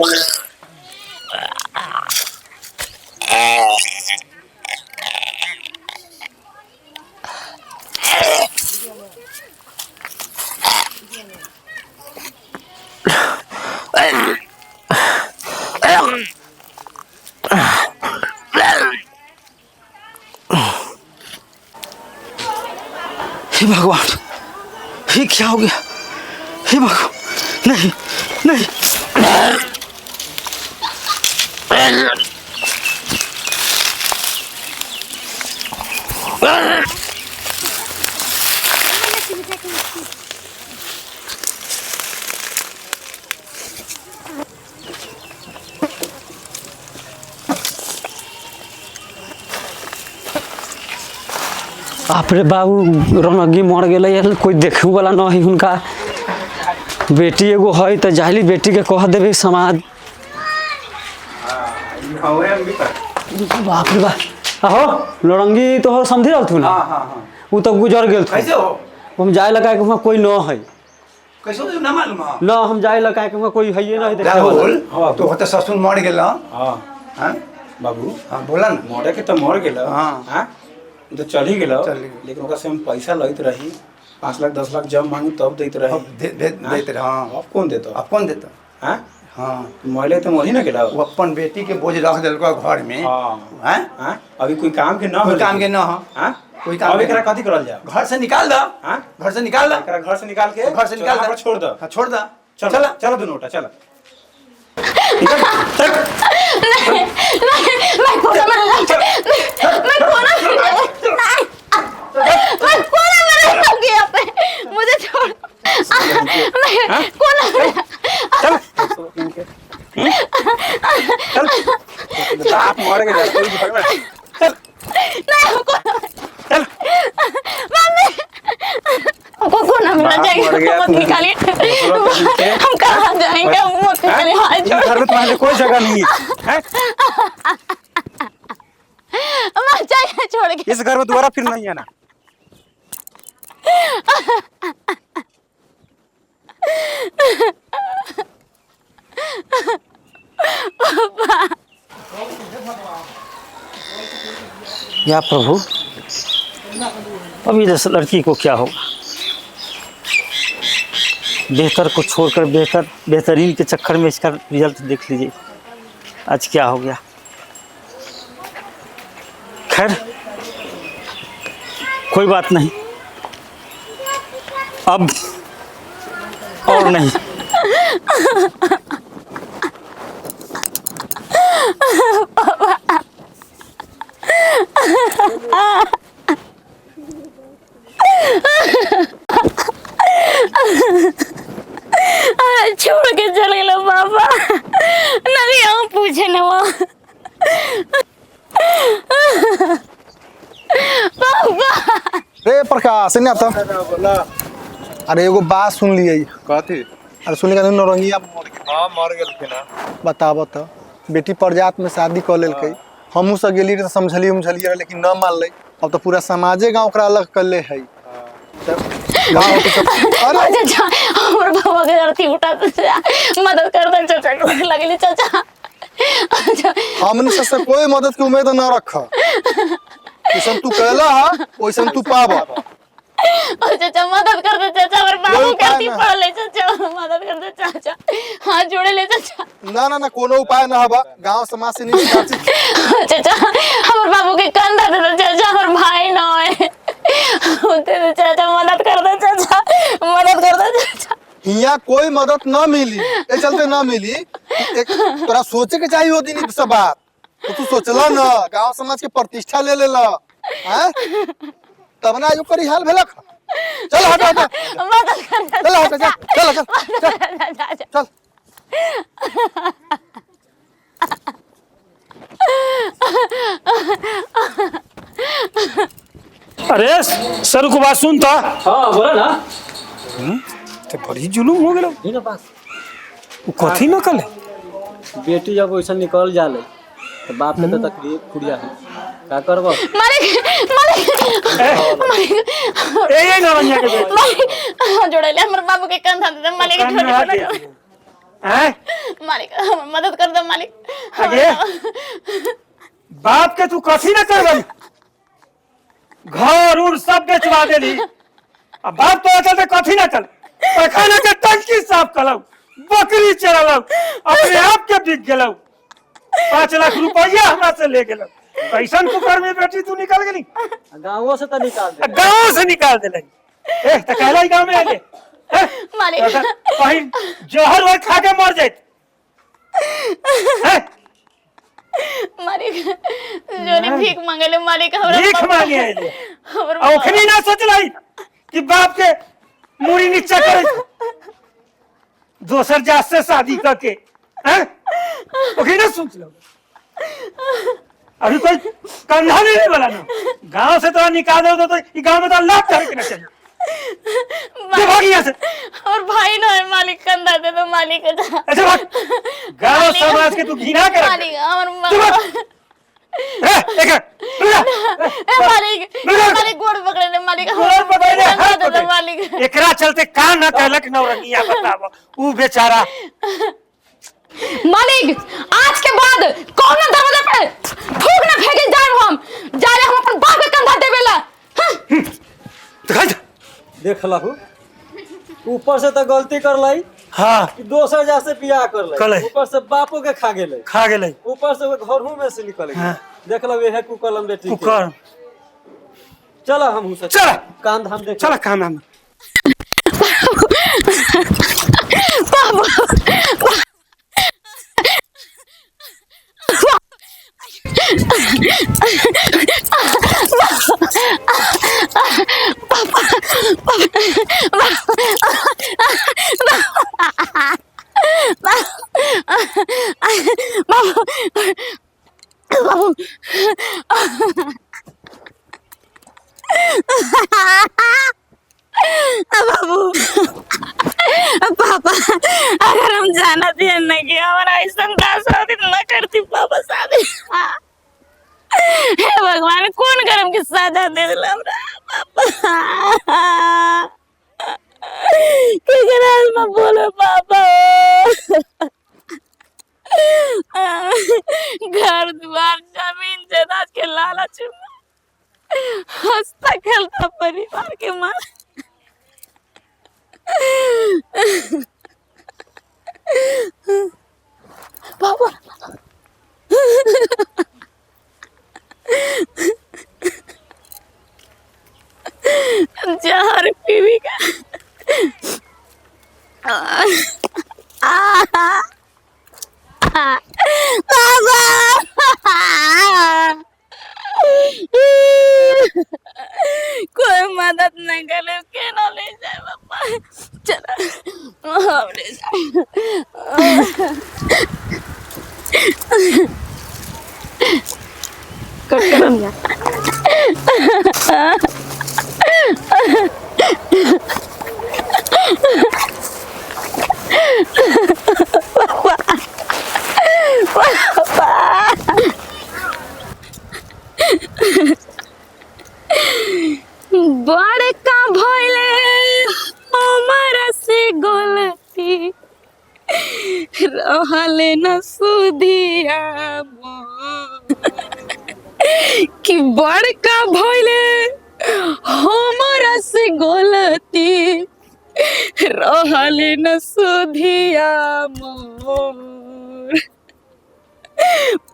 हे भगवान, ये क्या हो गया? हे भगवान, नहीं नहीं। आपरे बाबू रौनगी मर गए, कोई देखे वाला न है। उनका बेटी एगो है तो जाली बेटी के कह देवे समाज। बाप रे बाप, आहो लौरंगी तो हो समझी रहल थू ना। वो तो गुजर गेल कैसे हो? हम जाए लगा के कोई न है। कैसे ना मालूम है? न हम जाए लगा के कोई है ही नहीं। राहुल तो होते ससुर मर गेल। हां हां बाबू, हां बोला ना। मरे के तो मर गेल। हां हां तो चल ही गेल, लेकिन ओकरा से हम पैसा लैत रही 5 लाख 10 लाख जब मांगू तब देत रही। देत रही। हां अब कौन देता? अब कौन देता? हां हां मरले तो मर ही ना गेल। वो अपन बेटी के बोझ रख देलको घर में। हां हां अभी कोई काम के ना हो, काम के ना हो। हां कोई काम एकरा कथि करल जा? घर से निकाल द। हां घर से निकाल द। एकरा घर से निकाल के छोड़ द। हां छोड़ द। चल चल दोनों चल। नहीं मैं कोना मरना, मैं कोना मरना गया पे, मुझे छोड़। मैं कोना चल चल आप मर गए कोई घर में। चल नहीं चल मम्मी हमको कोना मिलना चाहिए, मत निकालिए। हम कहाँ जाएंगे? मत निकालिए, हाथ जोड़। घर में तुम्हारे कोई जगह नहीं है। मत जाइए छोड़ के। इस घर में दोबारा फिर नहीं आना। या प्रभु, अभी इस लड़की को क्या होगा? बेहतर को छोड़कर बेहतरीन के चक्कर में इसका रिजल्ट देख लीजिए। आज क्या हो गया? खैर कोई बात नहीं, अब और नहीं। छोड़ के चले लो पापा, नहीं हम पूछे न वो। पापा रे प्रकाश ने आता। अरे एगो बात सुन लिए। कथी? अरे सुन लिया नौरंगिया हां मर गेल ना। बताब तो बेटी प्रजात में शादी कर लेलकै। हमहू सब गेली तो समझलिए लेकिन न मानले। अब तो पूरा समाजे गांव ओकरा अलग कर ले है। अरे चाचा हमर बाबा के धरती उठा मदद कर दे चाचा को लगली चाचा। हमने से कोई मदद की उम्मीद न रख। जैसन तू कहला है वैसन तू पाबा। चाचा मदद कर दे चाचा, हमर बाबू के धरती पड़ ले चाचा, मदद कर दे चाचा, हाथ जोड़े ले चाचा। ना ना ना कोनो उपाय ना हबा, गांव समाज से नहीं चाची। चाचा हमर बाबू के कंधा दे चाचा, हमर भाई ना है होते चाचा, मदद कर दे चाचा, मदद कर दे चाचा। हिया कोई मदद न मिली, ए चलते न मिली। एक तोरा सोचे के चाहिए होती नहीं सब बात। तो तू सोचला न गांव समाज के प्रतिष्ठा ले लेला हैं, तब ना जो करी हाल भेलक। चल हट हट मदद कर दे, चल हट चल चल। अरे सर को बात सुन था। हाँ बोला ना। तो बड़ी जुलूम हो गया। ये ना बात कथी न कल बेटी जब वैसा निकल जाले तो बाप के तो तकलीफ खुड़िया है, का करबो? मालिक ए नरंगिया के मालिक जोड़े ले हमर बाबू के कंधा दे, मालिक छोड़। हैं? मालिक हमर मदद कर दो मालिक। आगे बाप के तू कथी न करबी, घर उर सब बेचवा देली, अब बाप तो चलते कथी न चल, पैखाना के टंकी साफ कलौ, बकरी चरलौ, अपने आप के बिक गेलौ, 5 लाख रुपया हमरा से ले गेलौ। कैसन कुकर में बेटी तू निकल गेली, गाँवों से तो निकाल दे। गाँव से निकाल देले। ए त कहला गाँव में आले मालिक कहीं जहर वहर खा के मर जाए। मालिक जोनी भीख मांगले मालिक हमरा भीख मांगे आले, ओखनी ना सोचलाई कि बाप के मुड़ी नीचा करे, दोसर जात से शादी करके, हैं? ओखनी ना सोच लो। अभी कोई कंधा नहीं वाला ना, गांव से तो निकाल दो तो ये गांव में तो लाख करके ना चले। और भाई ना है मालिक, कंधा दे दो मालिक। अच्छा बात, गांव समाज के तू घिना कर मालिक और मालिक गोड़ पकड़े ले मालिक, गोड़ पकड़े ले, हाथ दे दो पकड़े। मालिक। एकरा चलते का ना कहलक नौरंगिया, बताओ ऊ बेचारा। मालिक आज के बाद कौन दरवाजा पे थूक ना फेंके जाए, हम जा रहे हम अपन बाप के कंधा देवेला। देख लहू, ऊपर से तो गलती कर लाई, हाँ कि दोसर जा से बियाह कर कर लाई। लाई, ऊपर से बापो के खा गेले, ऊपर से घरों में से निकल गए। हाँ। देख लो ये कुकलम बेटी के। कुकर चलो हम से चल कांध हम देख, चल काम हम बाबू पापा अगर हम जाना थे नहीं कि हमारा ऐसा शादी न करती पापा शादी। हे भगवान कौन करम की सजा दे दिला हमरा पापा, की कराल में बोलो पापा। घर द्वार जमीन जायदाद के लालच में हंसता खेलता परिवार के मां पापा जहर पीवी का कोई मदद नहीं करे के ना ले जाए पापा, चला हम ले जाए। कट करम जा बड़े का भइले हमारा से गलती, रहले न सुधिया कि बड़का भइले हमारा से गलती, रहले न सुधिया मोर।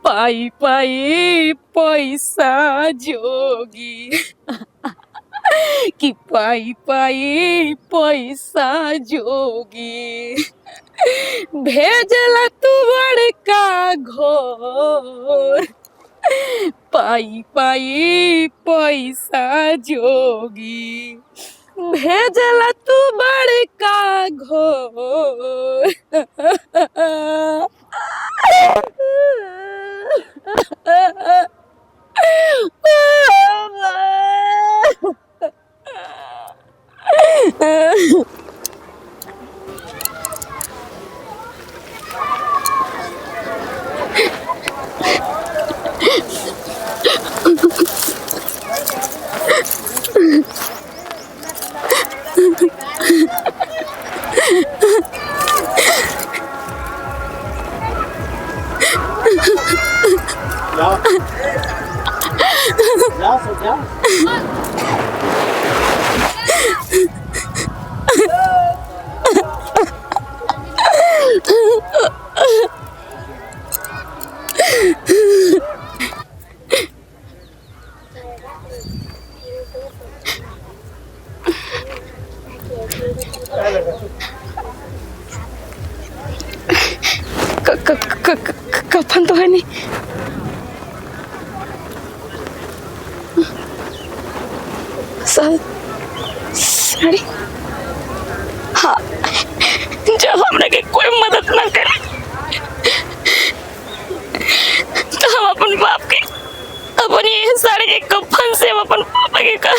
पाई पाई पैसा जोगी कि पाई पाई पैसा जोगी, भेजला तू बड़का घोर। पाई पाई पैसा जोगी, भेजला तू बड़का घोर। कफन तो है नहीं। साड़ी। हाँ, जब हमने के कोई मदद ना करे तो हम अपन बाप के अपन ये साड़ी के कफन से हम अपन पापा के कर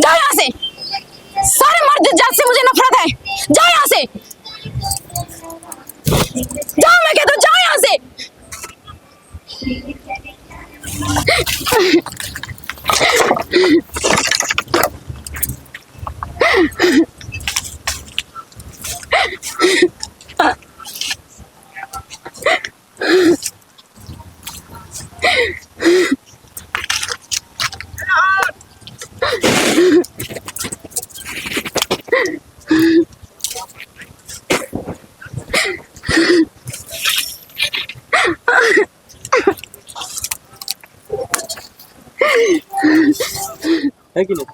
जाओ यहाँ से। सारे मर्द जात से मुझे नफरत है। जाओ यहाँ से। जाओ, मैं कहता हूँ जाओ यहाँ से। है कि नहीं?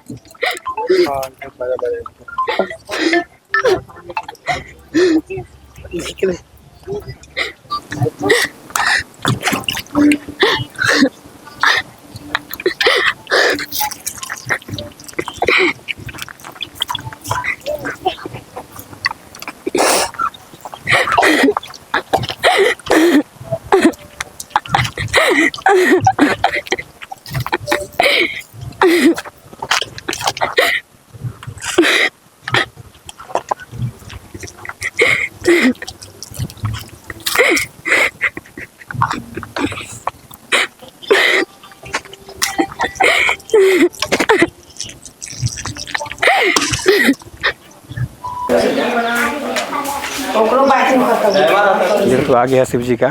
ये तो आ गया शिव जी का।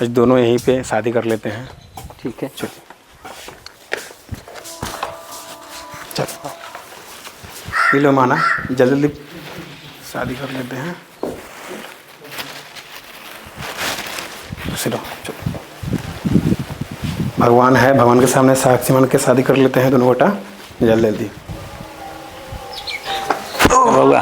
आज दोनों यहीं पे शादी कर लेते हैं। ठीक है, चल पी लो माना, जल्दी जल्दी शादी कर लेते हैं। चलो भगवान है, भगवान के सामने साक्षी मान के शादी कर लेते हैं दोनों बेटा, जल्दी जल्दी। होगा।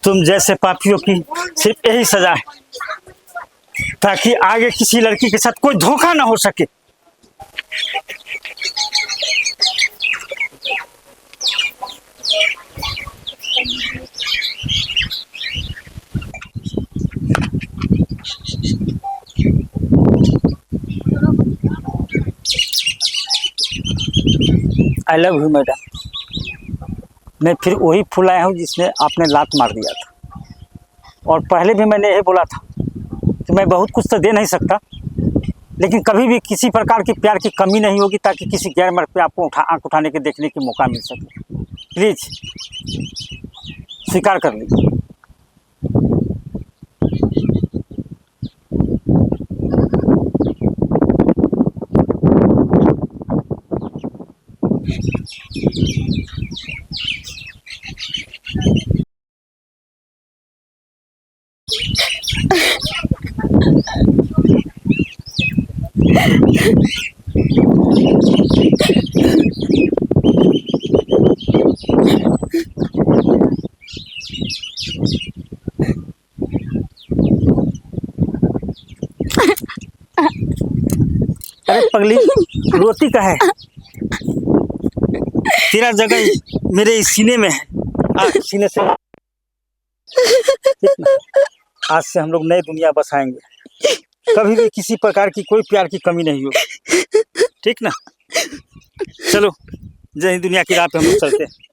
तुम जैसे पापियों की सिर्फ यही सजा है, ताकि आगे किसी लड़की के साथ कोई धोखा ना हो सके। I love you madam. मैं फिर वही फूल आया हूँ जिसमें आपने लात मार दिया था, और पहले भी मैंने यही बोला था कि मैं बहुत कुछ तो दे नहीं सकता, लेकिन कभी भी किसी प्रकार की प्यार की कमी नहीं होगी, ताकि किसी गैर मर्द पे आपको आंख उठाने के देखने की मौका मिल सके। प्लीज स्वीकार कर लीजिए। अरे पगली, रोती का है? तेरा जगह मेरे इस सीने में है। सीने से ठीक ना? आज से हम लोग नई दुनिया बसाएंगे। कभी भी किसी प्रकार की कोई प्यार की कमी नहीं होगी। ठीक ना? चलो, जय हिंद दुनिया की राह पे हम लोग चलते हैं।